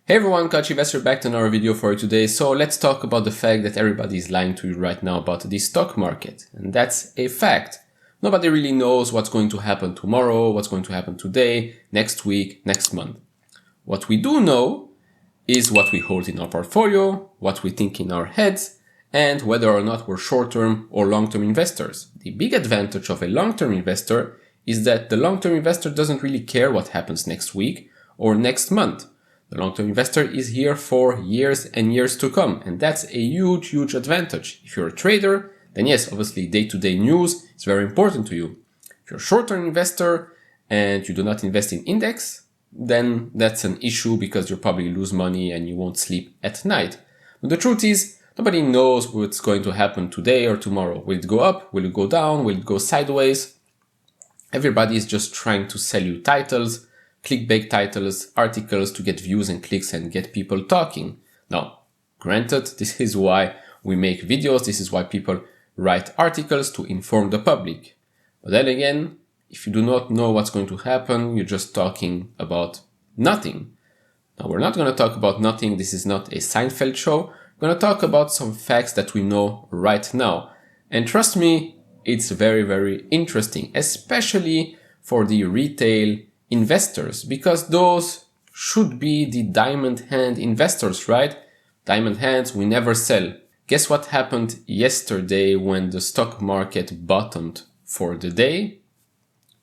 Hey everyone, Coach Investor back to another video for you today. So let's talk about the fact that everybody is lying to you right now about the stock market. And that's a fact. Nobody really knows what's going to happen tomorrow, what's going to happen today, next week, next month. What we do know is what we hold in our portfolio, what we think in our heads, and whether or not we're short-term or long-term investors. The big advantage of a long-term investor is that the long-term investor doesn't really care what happens next week or next month. The long-term investor is here for years and years to come, and that's a huge, huge advantage. If you're a trader, then yes, obviously day-to-day news is very important to you. If you're a short-term investor and you do not invest in index, then that's an issue because you'll probably lose money and you won't sleep at night. But the truth is, nobody knows what's going to happen today or tomorrow. Will it go up? Will it go down? Will it go sideways? Everybody is just trying to sell you titles, clickbait titles, articles to get views and clicks and get people talking. Now, granted, this is why we make videos. This is why people write articles to inform the public. But then again, if you do not know what's going to happen, you're just talking about nothing. Now, we're not going to talk about nothing. This is not a Seinfeld show. We're going to talk about some facts that we know right now. And trust me, it's very, very interesting, especially for the retail investors, because those should be the diamond hand investors, right? Diamond hands, we never sell. Guess what happened yesterday when the stock market bottomed for the day?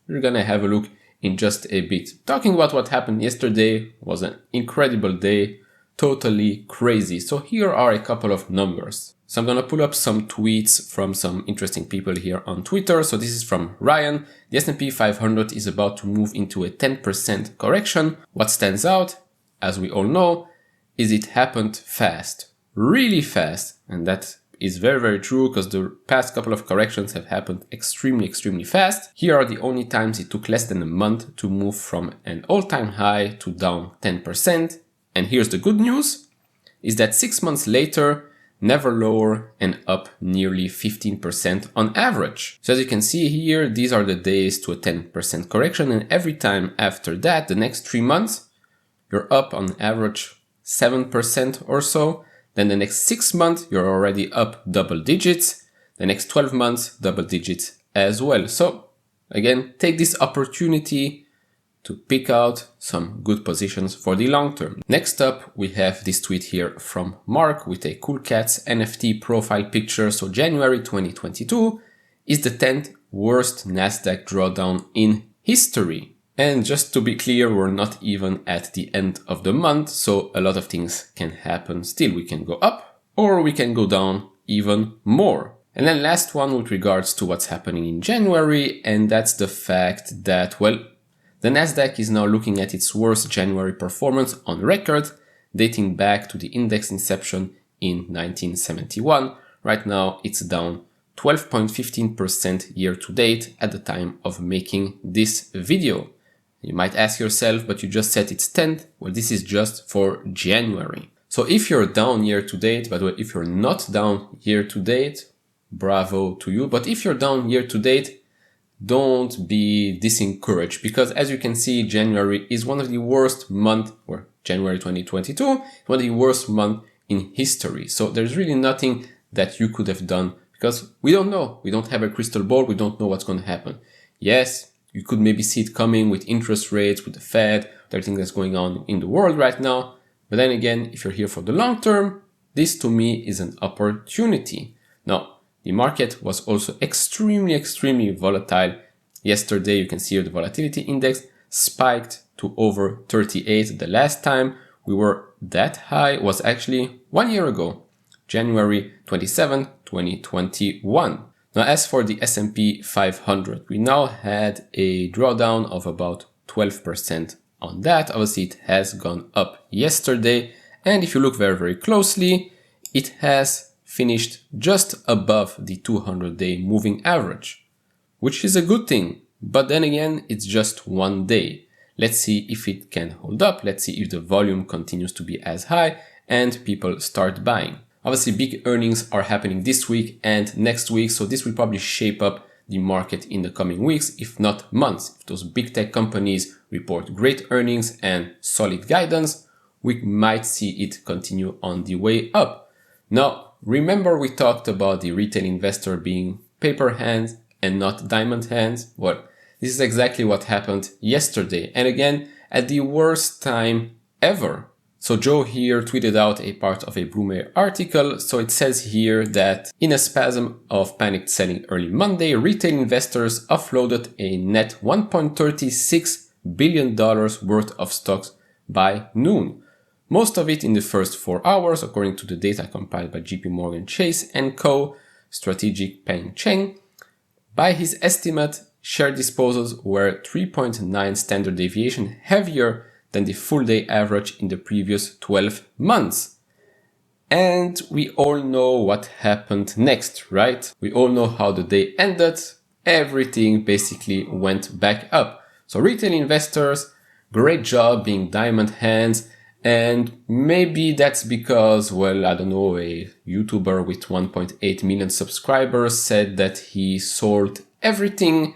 We're gonna have a look in just a bit. Talking about what happened yesterday was an incredible day, totally crazy. So here are a couple of numbers. So I'm gonna pull up some tweets from some interesting people here on Twitter. So this is from Ryan. The S&P 500 is about to move into a 10% correction. What stands out, as we all know, is it happened fast, really fast. And that is very, very true because the past couple of corrections have happened extremely, extremely fast. Here are the only times it took less than a month to move from an all-time high to down 10%. And here's the good news, is that 6 months later, never lower and up nearly 15% on average. So as you can see here, these are the days to a 10% correction. And every time after that, the next 3 months, you're up on average 7% or so. Then the next 6 months, you're already up double digits. The next 12 months, double digits as well. So again, take this opportunity to pick out some good positions for the long term. Next up, we have this tweet here from Mark with a Cool Cats NFT profile picture. So January 2022 is the 10th worst Nasdaq drawdown in history. And just to be clear, we're not even at the end of the month, so a lot of things can happen still. We can go up or we can go down even more. And then last one with regards to what's happening in January, and that's the fact that, well, the Nasdaq is now looking at its worst January performance on record, dating back to the index inception in 1971. Right now, it's down 12.15% year to date at the time of making this video. You might ask yourself, but you just said it's 10th. Well, this is just for January. So if you're down year to date, by the way, if you're not down year to date, bravo to you. But if you're down year to date, don't be disencouraged, because as you can see, January is one of the worst months, or January 2022, one of the worst months in history. So there's really nothing that you could have done because we don't know. We don't have a crystal ball. We don't know what's going to happen. Yes, you could maybe see it coming with interest rates, with the Fed, with everything that's going on in the world right now. But then again, if you're here for the long term, this to me is an opportunity. Now, the market was also extremely, extremely volatile. Yesterday, you can see here the volatility index spiked to over 38. The last time we were that high was actually 1 year ago, January 27, 2021. Now, as for the S&P 500, we now had a drawdown of about 12% on that. Obviously, it has gone up yesterday. And if you look very, very closely, it has finished just above the 200-day moving average, which is a good thing. But then again, it's just 1 day. Let's see if it can hold up. Let's see if the volume continues to be as high and people start buying. Obviously, big earnings are happening this week and next week, so this will probably shape up the market in the coming weeks, if not months. If those big tech companies report great earnings and solid guidance, we might see it continue on the way up. Now, remember we talked about the retail investor being paper hands and not diamond hands? Well, this is exactly what happened yesterday. And again, at the worst time ever. So Joe here tweeted out a part of a Bloomberg article. So it says here that in a spasm of panicked selling early Monday, retail investors offloaded a net $1.36 billion worth of stocks by noon. Most of it in the first 4 hours, according to the data compiled by JP Morgan Chase & Co. strategic Peng Cheng. By his estimate, share disposals were 3.9 standard deviation heavier than the full day average in the previous 12 months. And we all know what happened next, right? We all know how the day ended. Everything basically went back up. So retail investors, great job being diamond hands. And maybe that's because, well, I don't know, a YouTuber with 1.8 million subscribers said that he sold everything.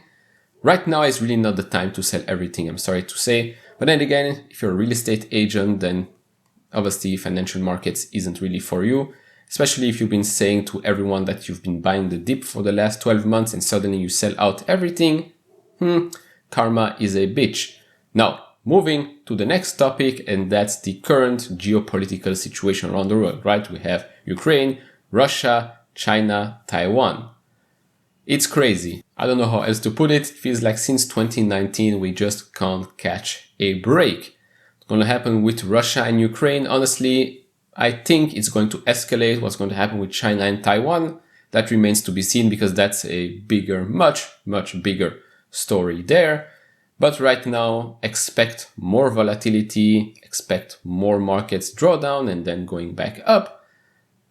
Right now is really not the time to sell everything, I'm sorry to say. But then again, if you're a real estate agent, then obviously financial markets isn't really for you. Especially if you've been saying to everyone that you've been buying the dip for the last 12 months and suddenly you sell out everything. Karma is a bitch. Now, moving to the next topic, and that's the current geopolitical situation around the world, right? We have Ukraine, Russia, China, Taiwan. It's crazy. I don't know how else to put it. It feels like since 2019, we just can't catch a break. What's going to happen with Russia and Ukraine? Honestly, I think it's going to escalate. What's going to happen with China and Taiwan? That remains to be seen because that's a bigger, much bigger story there. But right now, expect more volatility, expect more markets drawdown and then going back up.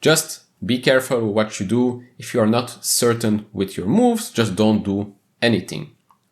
Just be careful with what you do. If you are not certain with your moves, just don't do anything.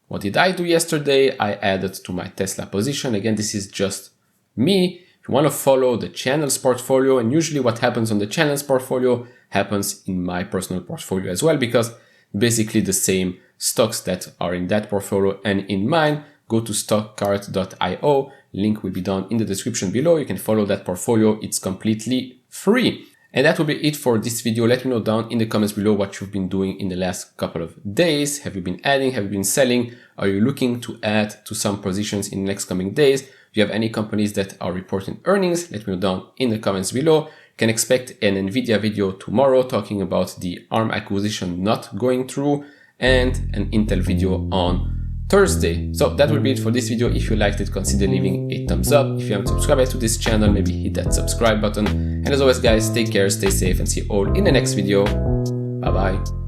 What did I do yesterday? I added to my Tesla position. Again, this is just me. If you want to follow the channel's portfolio, and usually what happens on the channel's portfolio happens in my personal portfolio as well, because basically the same stocks that are in that portfolio and in mine. Go to stockcard.io. Link will be down in the description below. You can follow that portfolio. It's completely free. And that will be it for this video. Let me know down in the comments below what you've been doing in the last couple of days. Have you been adding? Have you been selling? Are you looking to add to some positions in the next coming days? Do you have any companies that are reporting earnings? Let me know down in the comments below. You can expect an Nvidia video tomorrow talking about the ARM acquisition not going through, and an Intel video on Thursday. So that will be it for this video. If you liked it, consider leaving a thumbs up. If you haven't subscribed to this channel, maybe hit that subscribe button. And as always, guys, take care, stay safe, and see you all in the next video. Bye bye.